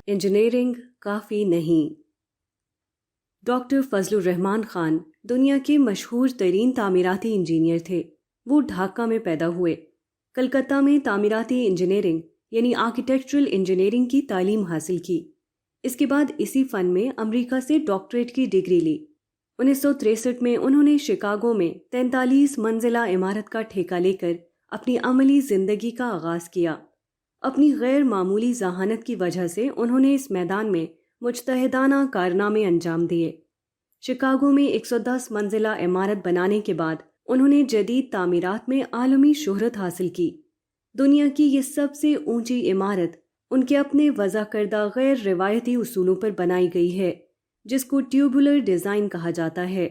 Engineering काफ़ी नहीं। Doctor Fazlur Rahman Khan दुनिया के मशहूर तरीन तामीराती इंजीनियर थे। वो ढाका में पैदा हुए। कलकत्ता में तामीराती इंजीनियरिंग यानी आर्किटेक्चरल इंजीनियरिंग की तालीम हासिल की। इसके बाद इसी फ़न में अमेरिका से डॉक्टरेट की डिग्री ली। 1963 में उन्होंने शिकागो में 43 मंजिला इमारत का ठेका लेकर अपनी अमली ज़िंदगी का आगाज़ किया। अपनी गैर मामूली ज़हानत की वजह से उन्होंने इस मैदान में मुजतहिदाना कारनामे अंजाम दिए। शिकागो में 110 मंजिला इमारत बनाने के बाद उन्होंने जदीद तामीरात में आलमी शोहरत हासिल की। दुनिया की ये सबसे ऊंची इमारत उनके अपने वज़ा करदा गैर रिवायती उसूलों पर बनाई गई है, जिसको ट्यूबुलर डिज़ाइन कहा जाता है।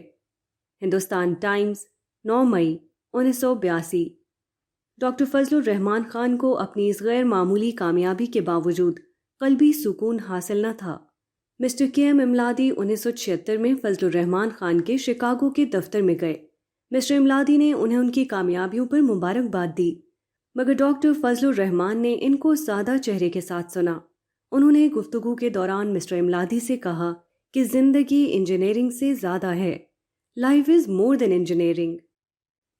हिंदुस्तान टाइम्स 9 मई 1982। डॉक्टर फजलुर रहमान खान को अपनी इस गैर मामूली कामयाबी के बावजूद क़ल्बी सुकून हासिल न था। Mister KM. इमलादी 1976 में फजलुर रहमान खान के शिकागो के दफ्तर में गए। मिस्टर इमलादी ने उन्हें उनकी कामयाबियों पर मुबारकबाद दी, मगर डॉक्टर फजलुर रहमान ने इनको सादा चेहरे के साथ सुना। उन्होंने गुफ्तगू के दौरान मिस्टर इमलादी से कहा कि ज़िंदगी इंजीनियरिंग से ज़्यादा है। Life is more than engineering.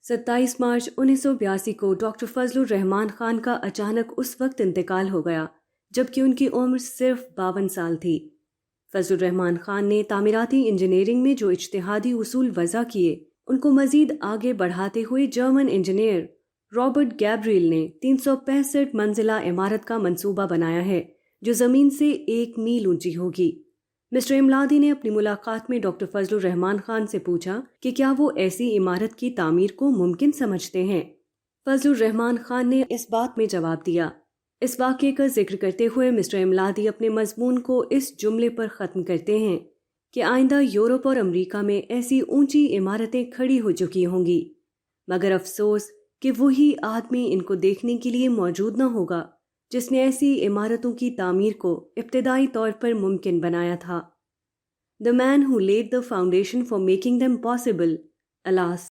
27 मार्च 1982 को डॉक्टर फजलुर रहमान खान का अचानक उस वक्त इंतकाल हो गया जबकि उनकी उम्र सिर्फ 52 साल थी। फजलुर रहमान खान ने तामीराती इंजीनियरिंग में जो इज्तिहादी उसूल वज़ा किए, उनको मज़ीद आगे बढ़ाते हुए जर्मन इंजीनियर रॉबर्ट गैब्रिएल ने 365 मंजिला इमारत का मंसूबा बनाया है, जो ज़मीन से 1 मील ऊंची होगी। मिस्टर इमलादी ने अपनी मुलाकात में डॉक्टर फजलुर रहमान खान से पूछा कि क्या वो ऐसी इमारत की तामीर को मुमकिन समझते हैं। फजलुर रहमान खान ने इस बात में जवाब दिया। इस वाक़े का जिक्र करते हुए मिस्टर इमलादी अपने मजमून को इस जुमले पर ख़त्म करते हैं कि आइंदा यूरोप और अमरीका में ऐसी ऊंची इमारतें खड़ी हो चुकी होंगी, मगर अफसोस कि वही आदमी इनको देखने के लिए मौजूद न होगा जिसने ऐसी इमारतों की तामीर को इब्तिदाई तौर पर मुमकिन बनाया था। The man who led the foundation for making them possible, alas.